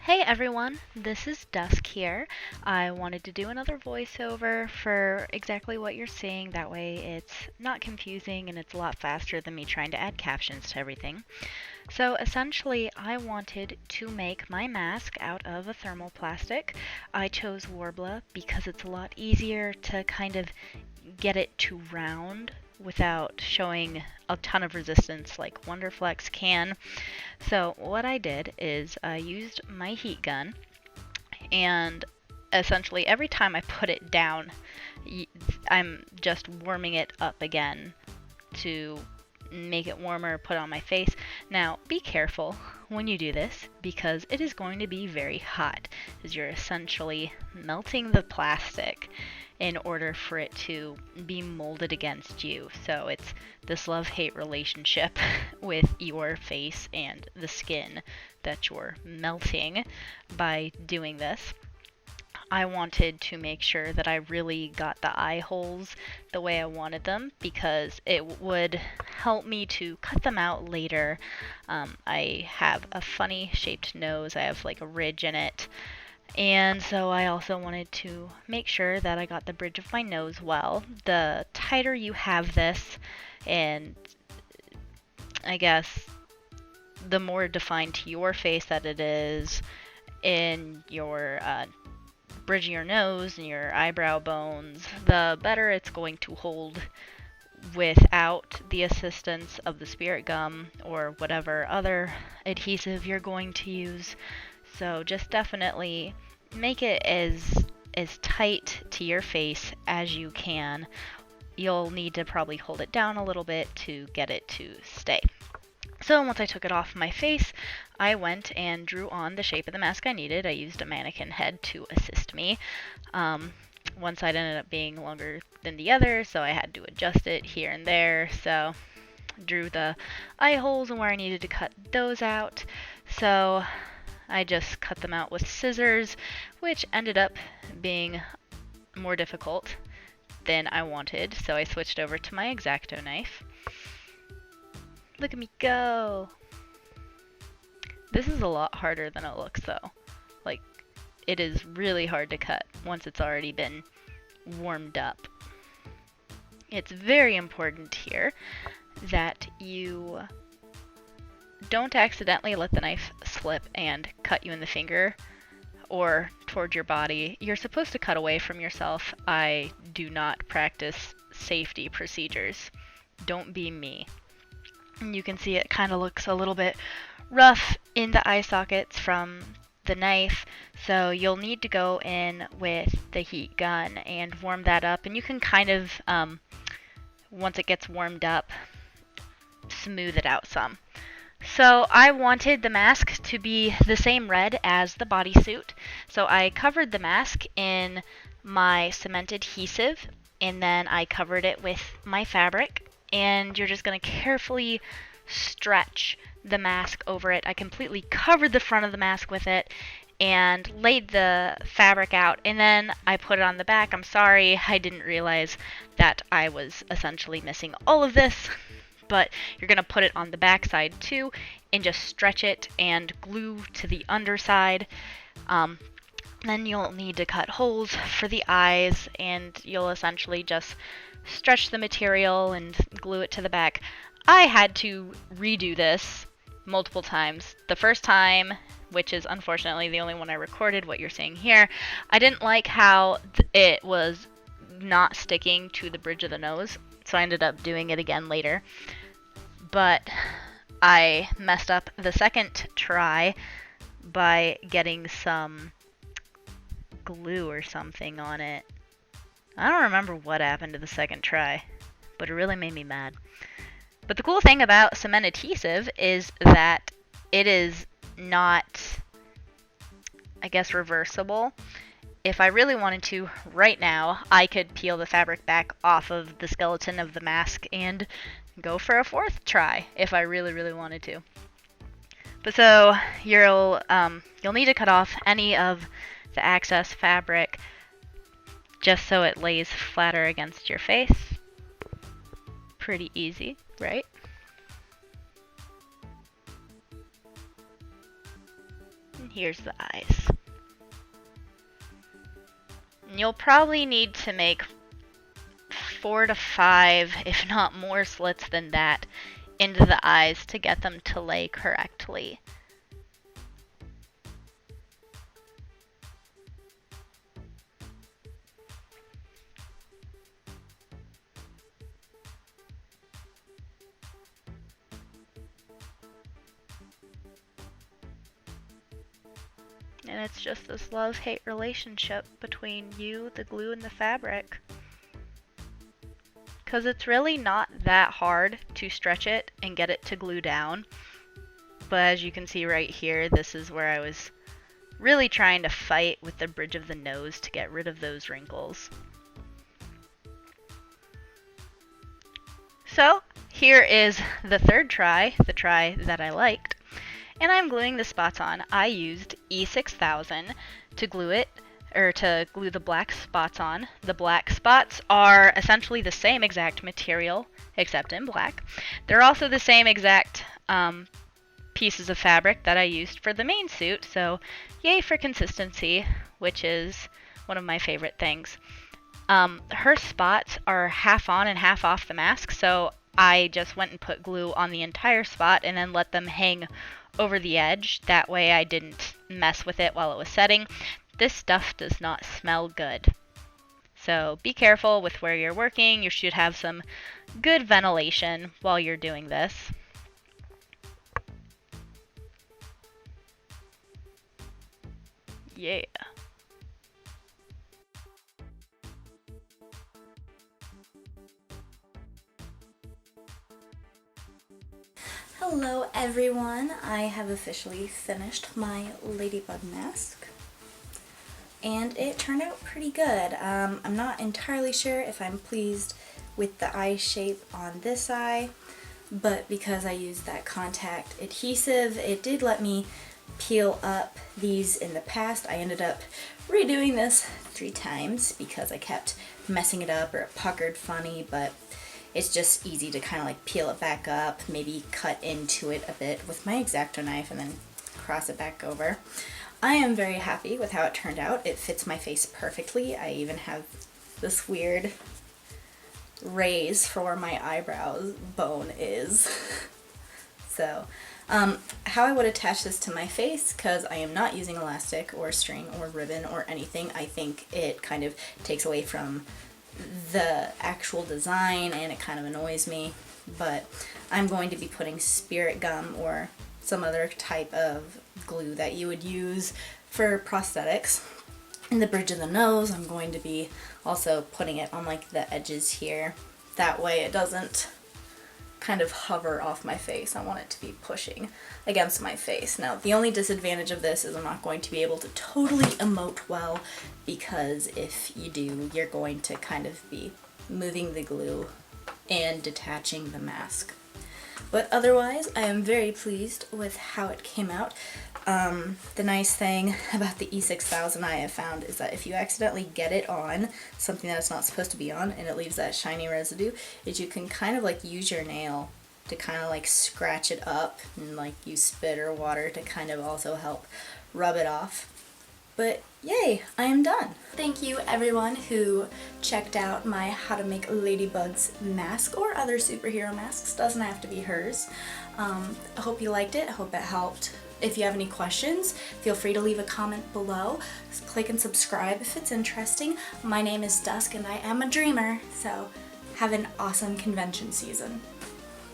Hey everyone, this is Dusk here. I wanted to do another voiceover for exactly what you're seeing. That way it's not confusing and it's a lot faster than me trying to add captions to everything. So essentially, I wanted to make my mask out of a thermoplastic. I chose Worbla because it's a lot easier to kind of get it to round without showing a ton of resistance like Wonderflex can. So what I did is I used my heat gun, and essentially every time I put it down, I'm just warming it up again to make it warmer, put it on my face. Now, be careful when you do this because it is going to be very hot, as you're essentially melting the plastic in order for it to be molded against you. So it's this love-hate relationship with your face and the skin that you're melting by doing this. I wanted to make sure that I really got the eye holes the way I wanted them because it would help me to cut them out later. I have a funny shaped nose, I have like a ridge in it, and so I also wanted to make sure that I got the bridge of my nose well. The tighter you have this, and I guess the more defined to your face that it is in your bridge of your nose and your eyebrow bones, the better it's going to hold without the assistance of the spirit gum or whatever other adhesive you're going to use. So just definitely make it as tight to your face as you can. You'll need to probably hold it down a little bit to get it to stay. So once I took it off my face, I went and drew on the shape of the mask I needed. I used a mannequin head to assist me. One side ended up being longer than the other, so I had to adjust it here and there. So drew the eye holes and where I needed to cut those out. So I just cut them out with scissors, which ended up being more difficult than I wanted. So I switched over to my X-acto knife. Look at me go! This is a lot harder than it looks though. Like, it is really hard to cut once it's already been warmed up. It's very important here that you don't accidentally let the knife slip and cut you in the finger or toward your body. You're supposed to cut away from yourself. I do not practice safety procedures. Don't be me. You can see it kind of looks a little bit rough in the eye sockets from the knife, so you'll need to go in with the heat gun and warm that up, and you can kind of, once it gets warmed up, smooth it out some. So I wanted the mask to be the same red as the bodysuit, so I covered the mask in my cement adhesive, and then I covered it with my fabric. And you're just going to carefully stretch the mask over it. I completely covered the front of the mask with it and laid the fabric out, and then I put it on the back. I'm sorry, I didn't realize that I was essentially missing all of this, but you're going to put it on the back side too and just stretch it and glue to the underside. Then you'll need to cut holes for the eyes, and you'll essentially just stretch the material and glue it to the back. I had to redo this multiple times. The first time, which is unfortunately the only one I recorded, what you're seeing here, I didn't like how it was not sticking to the bridge of the nose, so I ended up doing it again later. But I messed up the second try by getting some glue or something on it. I don't remember what happened to the second try, but it really made me mad. But the cool thing about cement adhesive is that it is not, I guess, reversible. If I really wanted to, right now, I could peel the fabric back off of the skeleton of the mask and go for a fourth try if I really, really wanted to. But so you'll need to cut off any of the excess fabric just so it lays flatter against your face. Pretty easy, right? And here's the eyes. And you'll probably need to make 4 to 5, if not more slits than that, into the eyes to get them to lay correctly. And it's just this love-hate relationship between you, the glue, and the fabric. Because it's really not that hard to stretch it and get it to glue down. But as you can see right here, this is where I was really trying to fight with the bridge of the nose to get rid of those wrinkles. So here is the third try, the try that I liked. And I'm gluing the spots on. I used E6000 to glue it, or to glue the black spots on. The black spots are essentially the same exact material, except in black. They're also the same exact pieces of fabric that I used for the main suit, so yay for consistency, which is one of my favorite things. Her spots are half on and half off the mask, so I just went and put glue on the entire spot and then let them hang over the edge. That way I didn't mess with it while it was setting. This stuff does not smell good. So be careful with where you're working. You should have some good ventilation while you're doing this. Yeah. Hello everyone, I have officially finished my ladybug mask and it turned out pretty good. I'm not entirely sure if I'm pleased with the eye shape on this eye, but because I used that contact adhesive, it did let me peel up these in the past. I ended up redoing this 3 times because I kept messing it up or it puckered funny, but it's just easy to kind of like peel it back up, maybe cut into it a bit with my X-acto knife and then cross it back over. I am very happy with how it turned out. It fits my face perfectly. I even have this weird raise for where my eyebrow bone is. So, how I would attach this to my face, because I am not using elastic or string or ribbon or anything, I think it kind of takes away from the actual design and it kind of annoys me, but I'm going to be putting spirit gum or some other type of glue that you would use for prosthetics in the bridge of the nose. I'm going to be also putting it on like the edges here, that way it doesn't kind of hover off my face. I want it to be pushing against my face. Now, the only disadvantage of this is I'm not going to be able to totally emote well, because if you do, you're going to kind of be moving the glue and detaching the mask. But otherwise, I am very pleased with how it came out. The nice thing about the E6000 I have found is that if you accidentally get it on something that it's not supposed to be on and it leaves that shiny residue, is you can kind of like use your nail to kind of like scratch it up and like use spit or water to kind of also help rub it off. But yay, I am done. Thank you everyone who checked out my How to Make Ladybugs mask or other superhero masks. Doesn't have to be hers. I hope you liked it. I hope it helped. If you have any questions, feel free to leave a comment below. Just click and subscribe if it's interesting. My name is Dusk and I am a dreamer, so have an awesome convention season.